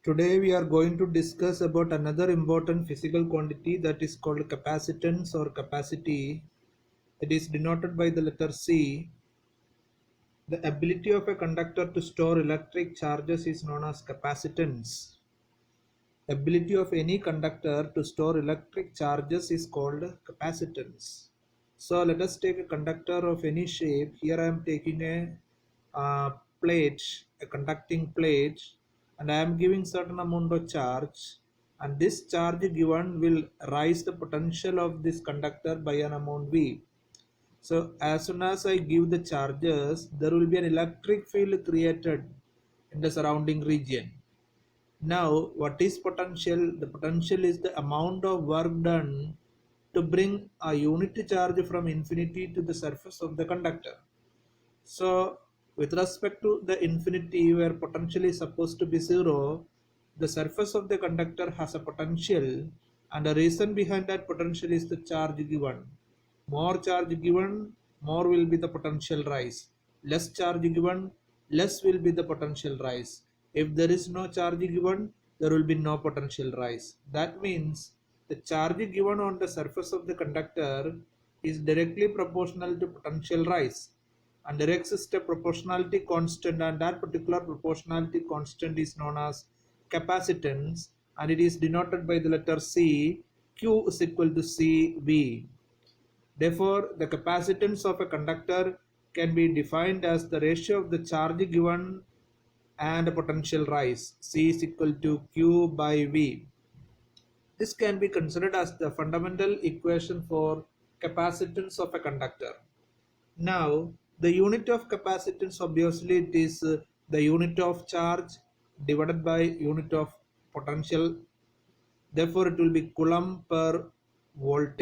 Today we are going to discuss about another important physical quantity that is called capacitance or capacity. It is denoted by the letter C. The ability of a conductor to store electric charges is known as capacitance. Ability of any conductor to store electric charges is called capacitance. So let us take a conductor of any shape. Here I am taking a plate, a conducting plate, and I am giving certain amount of charge, and this charge given will rise the potential of this conductor by an amount V. So as soon as I give the charges, there will be an electric field created in the surrounding region. Now, what is potential? The potential is the amount of work done to bring a unit charge from infinity to the surface of the conductor. So, with respect to the infinity where potential is supposed to be zero, the surface of the conductor has a potential, and the reason behind that potential is the charge given. More charge given, more will be the potential rise. Less charge given, less will be the potential rise. If there is no charge given, there will be no potential rise. That means the charge given on the surface of the conductor is directly proportional to potential rise, and there exists a proportionality constant, and that particular proportionality constant is known as capacitance, and it is denoted by the letter C. Q is equal to CV. Therefore, the capacitance of a conductor can be defined as the ratio of the charge given and a potential rise. C is equal to Q by V. This can be considered as the fundamental equation for capacitance of a conductor. Now, the unit of capacitance, obviously it is the unit of charge divided by unit of potential. Therefore, it will be coulomb per volt.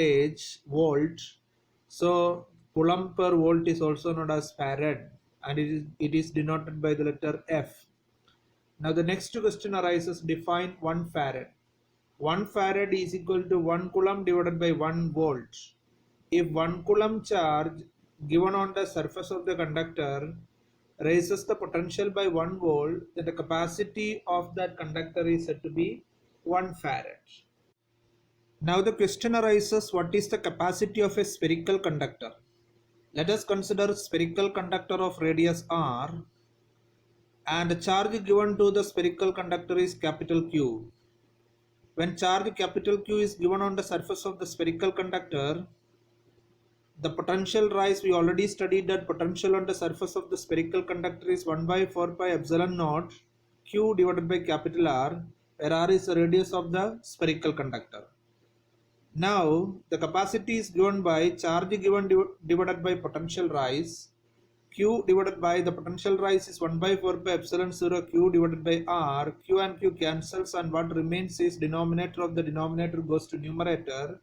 So, coulomb per volt is also known as farad, and it is denoted by the letter F. Now, the next question arises: define 1 farad. 1 farad is equal to 1 coulomb divided by 1 volt. If 1 coulomb charge given on the surface of the conductor raises the potential by 1 volt, then the capacity of that conductor is said to be 1 farad. Now the question arises, what is the capacity of a spherical conductor? Let us consider spherical conductor of radius r, and the charge given to the spherical conductor is capital Q. When charge capital Q is given on the surface of the spherical conductor, the potential rise, we already studied that potential on the surface of the spherical conductor is 1 by 4 pi epsilon naught Q divided by capital R, where R is the radius of the spherical conductor. Now the capacity is given by charge given divided by potential rise. Q divided by the potential rise is 1 by 4 pi epsilon 0 Q divided by R. Q and Q cancels, and what remains is denominator of the denominator goes to numerator.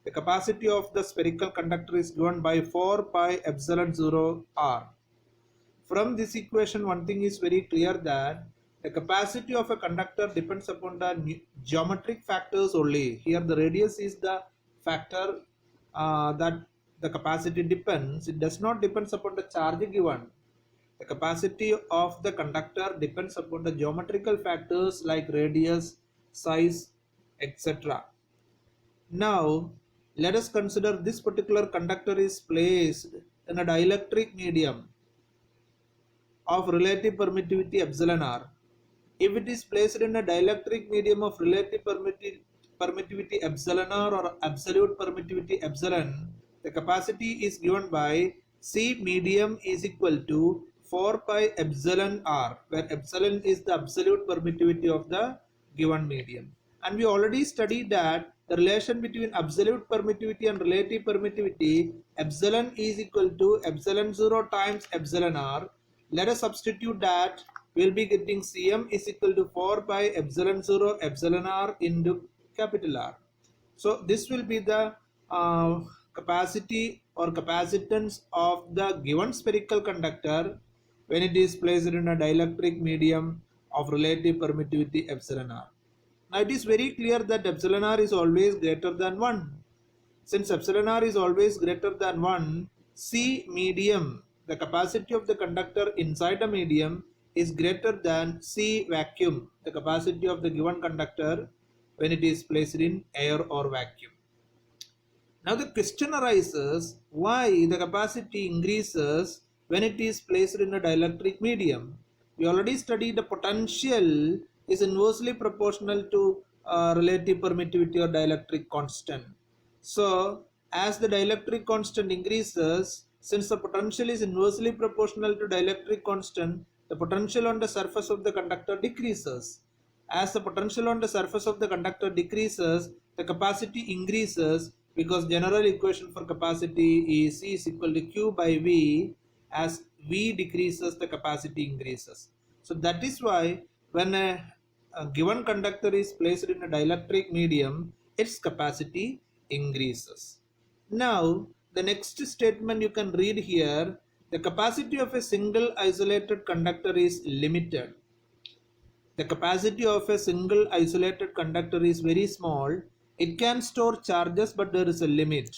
The capacity of the spherical conductor is given by 4 pi epsilon 0 R. From this equation, one thing is very clear, that the capacity of a conductor depends upon the geometric factors only. Here the radius is the factor that the capacity depends. It does not depend upon the charge given. The capacity of the conductor depends upon the geometrical factors like radius, size, etc. Now, let us consider this particular conductor is placed in a dielectric medium of relative permittivity epsilon r. If it is placed in a dielectric medium of relative permittivity epsilon r or absolute permittivity epsilon, the capacity is given by C medium is equal to 4 pi epsilon r, where epsilon is the absolute permittivity of the given medium. And we already studied that the relation between absolute permittivity and relative permittivity, epsilon is equal to epsilon 0 times epsilon r. Let us substitute that. We will be getting Cm is equal to 4 pi epsilon 0 epsilon r into capital R. So this will be the capacity or capacitance of the given spherical conductor when it is placed in a dielectric medium of relative permittivity epsilon r. Now it is very clear that epsilon r is always greater than 1. Since epsilon r is always greater than 1, C medium, the capacity of the conductor inside a medium, is greater than C vacuum, the capacity of the given conductor when it is placed in air or vacuum. Now the question arises, why the capacity increases when it is placed in a dielectric medium? We already studied the potential is inversely proportional to relative permittivity or dielectric constant. So as the dielectric constant increases, since the potential is inversely proportional to dielectric constant, the potential on the surface of the conductor decreases. As the potential on the surface of the conductor decreases, the capacity increases, because general equation for capacity is C is equal to Q by V. As V decreases, the capacity increases. So that is why when a given conductor is placed in a dielectric medium, its capacity increases. Now the next statement you can read here, the capacity of a single isolated conductor is limited. The capacity of a single isolated conductor is very small. It can store charges, but there is a limit.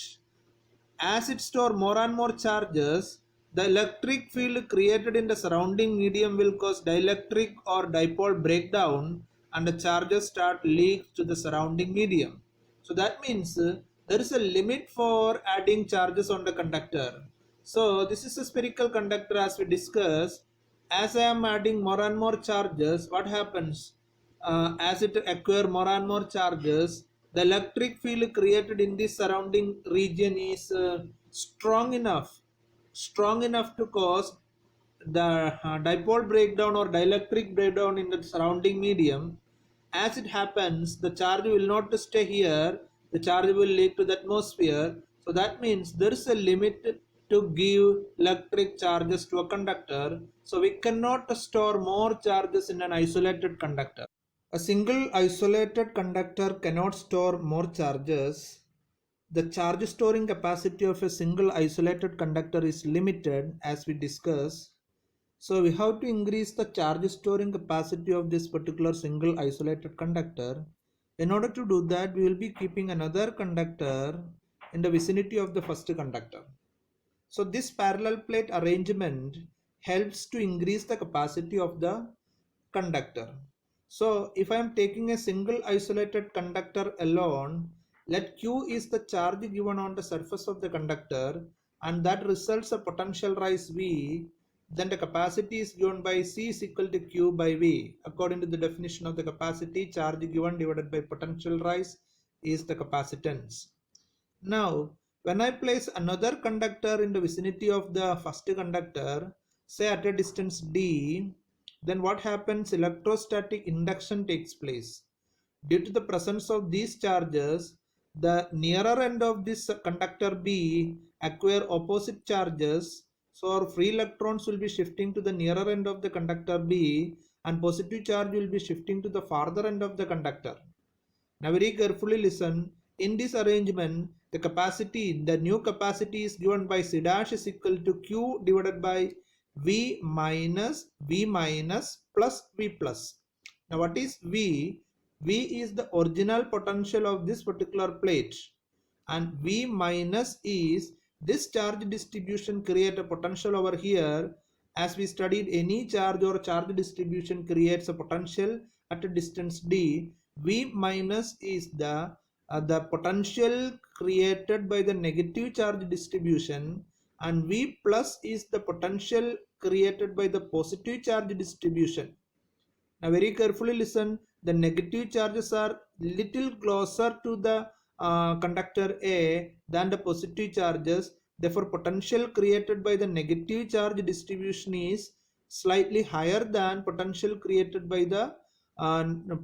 As it stores more and more charges, the electric field created in the surrounding medium will cause dielectric or dipole breakdown, and the charges start leak to the surrounding medium. So that means there is a limit for adding charges on the conductor. So this is a spherical conductor, as we discussed. As I am adding more and more charges, what happens? As it acquires more and more charges, the electric field created in the surrounding region is strong enough to cause the dipole breakdown or dielectric breakdown in the surrounding medium. As it happens, the charge will not stay here, the charge will leak to the atmosphere. So that means there is a limit to give electric charges to a conductor. So we cannot store more charges in an isolated conductor. A single isolated conductor cannot store more charges. The charge storing capacity of a single isolated conductor is limited, as we discussed. So we have to increase the charge storing capacity of this particular single isolated conductor. In order to do that, we will be keeping another conductor in the vicinity of the first conductor. So this parallel plate arrangement helps to increase the capacity of the conductor. So if I am taking a single isolated conductor alone, let Q is the charge given on the surface of the conductor, and that results a potential rise V. Then the capacity is given by C is equal to Q by V. According to the definition of the capacity, charge given divided by potential rise is the capacitance. Now, when I place another conductor in the vicinity of the first conductor, say at a distance D, then what happens? Electrostatic induction takes place. Due to the presence of these charges, the nearer end of this conductor B acquire opposite charges. So our free electrons will be shifting to the nearer end of the conductor B, and positive charge will be shifting to the farther end of the conductor. Now very carefully listen. In this arrangement, the new capacity is given by C dash is equal to Q divided by V minus plus V plus. Now what is V? V is the original potential of this particular plate, and V minus is this charge distribution create a potential over here. As we studied, any charge or charge distribution creates a potential at a distance D. V minus is the potential created by the negative charge distribution, and V plus is the potential created by the positive charge distribution. Now very carefully listen. The negative charges are little closer to the conductor A than the positive charges. Therefore, potential created by the negative charge distribution is slightly higher than potential created by the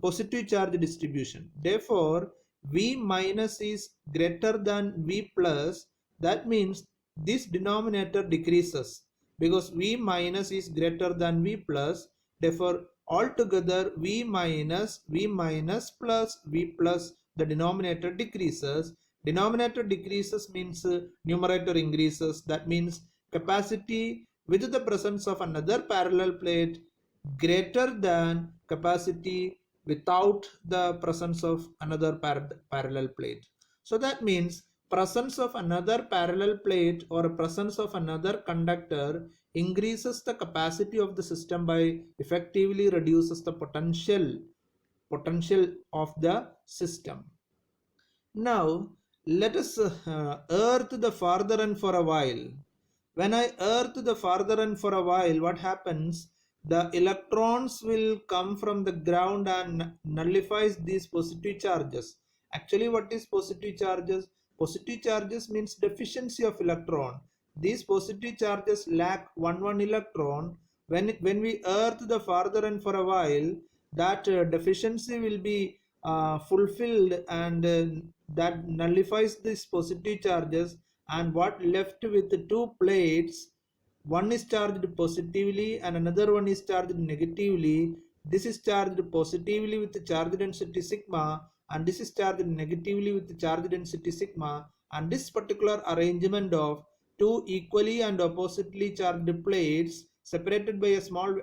positive charge distribution. Therefore, V minus is greater than V plus. That means this denominator decreases because V minus is greater than V plus. Therefore, altogether V minus plus V plus, the denominator decreases. Denominator decreases means numerator increases. That means capacity with the presence of another parallel plate greater than capacity without the presence of another parallel plate. So that means presence of another parallel plate or presence of another conductor increases the capacity of the system by effectively reduces the potential of the system. Now let us earth the farther and for a while. When I earth the farther and for a while, what happens? The electrons will come from the ground and nullifies these positive charges. Actually, what is positive charges? Positive charges means deficiency of electron. These positive charges lack one electron. When we earth the farther and for a while, that deficiency will be fulfilled, and that nullifies these positive charges, and what left with the two plates, one is charged positively and another one is charged negatively. This is charged positively with the charge density sigma, and this is charged negatively with the charge density sigma, and this particular arrangement of two equally and oppositely charged plates separated by a small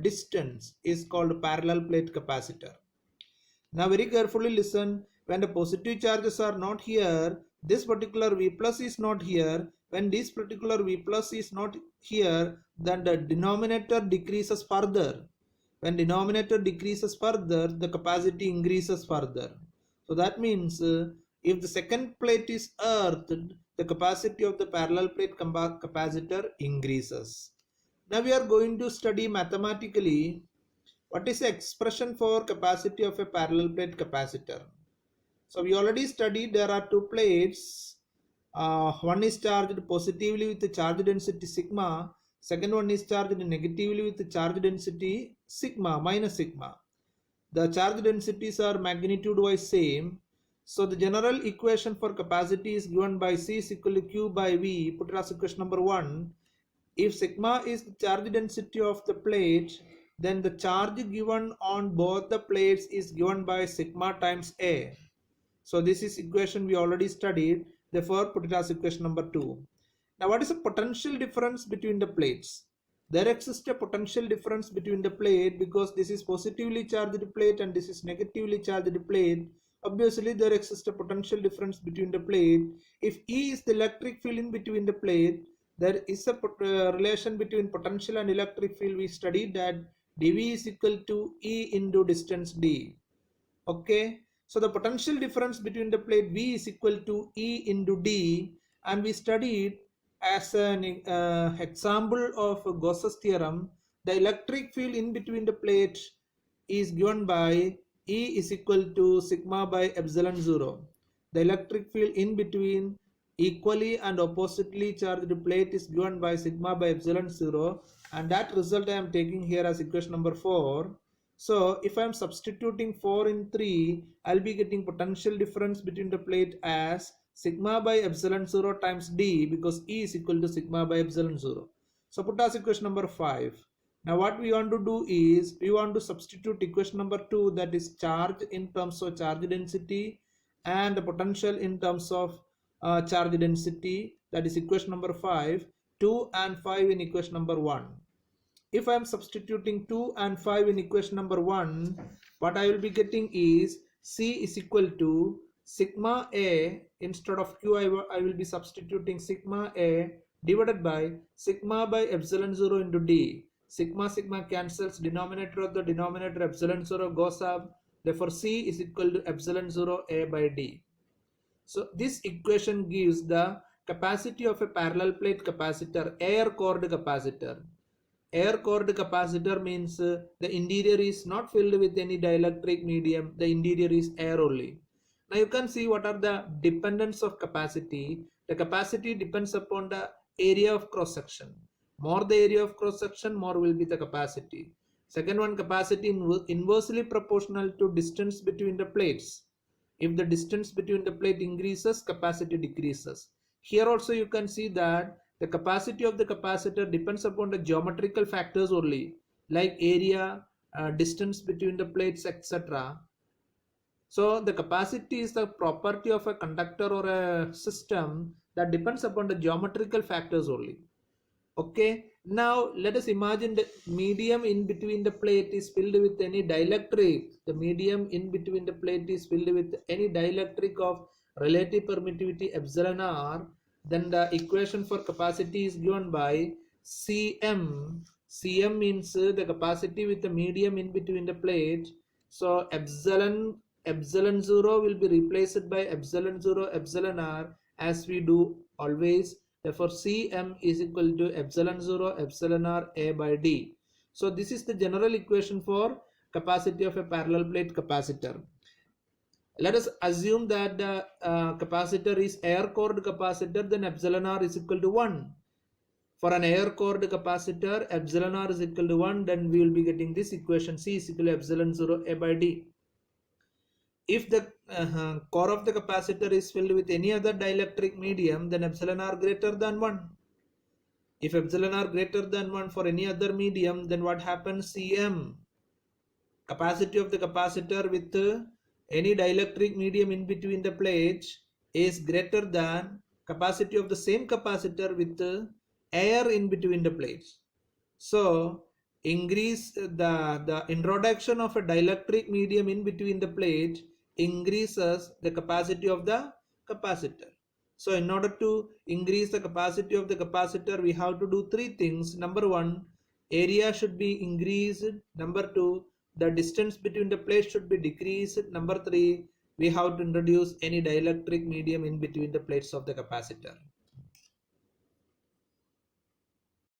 distance is called parallel plate capacitor. Now very carefully listen. When the positive charges are not here, this particular V plus is not here. When this particular V plus is not here, then the denominator decreases further. When denominator decreases further, the capacity increases further. So that means if the second plate is earthed, the capacity of the parallel plate capacitor increases. Now we are going to study mathematically what is the expression for capacity of a parallel plate capacitor. So we already studied there are two plates. One is charged positively with the charge density sigma. Second one is charged negatively with the charge density sigma, minus sigma. The charge densities are magnitude wise same. So the general equation for capacity is given by C is equal to Q by V. Put it as equation number 1. If sigma is the charge density of the plate, then the charge given on both the plates is given by sigma times A. So this is equation we already studied. Therefore, put it as equation number 2. Now, what is the potential difference between the plates? There exists a potential difference between the plate because this is positively charged plate and this is negatively charged plate. Obviously, there exists a potential difference between the plate. If E is the electric field in between the plate, there is a relation between potential and electric field. We studied that dV is equal to E into distance d. Okay, so the potential difference between the plate V is equal to E into d, and we studied as an example of Gauss's theorem, the electric field in between the plates is given by E is equal to sigma by epsilon 0. The electric field in between equally and oppositely charged plate is given by sigma by epsilon 0, and that result I am taking here as equation number 4. So if I am substituting 4 in 3, I will be getting potential difference between the plate as sigma by epsilon 0 times d, because E is equal to sigma by epsilon 0. So put as equation number 5. Now what we want to do is we want to substitute equation number 2, that is charge in terms of charge density and the potential in terms of charge density, that is equation number 5, 2 and 5 in equation number 1. If I am substituting 2 and 5 in equation number 1, what I will be getting is C is equal to sigma A, instead of Q I will be substituting sigma A divided by sigma by epsilon 0 into D. Sigma cancels, denominator of the denominator epsilon 0 goes up, therefore C is equal to epsilon 0 A by D. So this equation gives the capacity of a parallel plate capacitor, air cored capacitor. Air cored capacitor means the interior is not filled with any dielectric medium, the interior is air only. Now you can see what are the dependence of capacity. The capacity depends upon the area of cross section. More the area of cross section, more will be the capacity. Second one, capacity inversely proportional to distance between the plates. If the distance between the plate increases, capacity decreases. Here also you can see that the capacity of the capacitor depends upon the geometrical factors only, like area, distance between the plates, etc. So the capacity is the property of a conductor or a system that depends upon the geometrical factors only. Okay, now let us imagine the medium in between the plate is filled with any dielectric. The medium in between the plate is filled with any dielectric of relative permittivity epsilon r. Then the equation for capacity is given by Cm. Cm means the capacity with the medium in between the plate. So epsilon 0 will be replaced by epsilon 0 epsilon r as we do always. Therefore Cm is equal to epsilon 0 epsilon r A by D. So this is the general equation for capacity of a parallel plate capacitor. Let us assume that the capacitor is air cored capacitor, then epsilon r is equal to 1. For an air cored capacitor, epsilon r is equal to 1, then we will be getting this equation C is equal to epsilon 0 A by D. If the core of the capacitor is filled with any other dielectric medium, then epsilon r greater than 1. If epsilon r greater than 1 for any other medium, then what happens? Cm, capacity of the capacitor with any dielectric medium in between the plates, is greater than capacity of the same capacitor with air in between the plates. So increase the introduction of a dielectric medium in between the plates increases the capacity of the capacitor. So in order to increase the capacity of the capacitor, we have to do three things. Number one, area should be increased. Number two, the distance between the plates should be decreased. Number three, we have to introduce any dielectric medium in between the plates of the capacitor.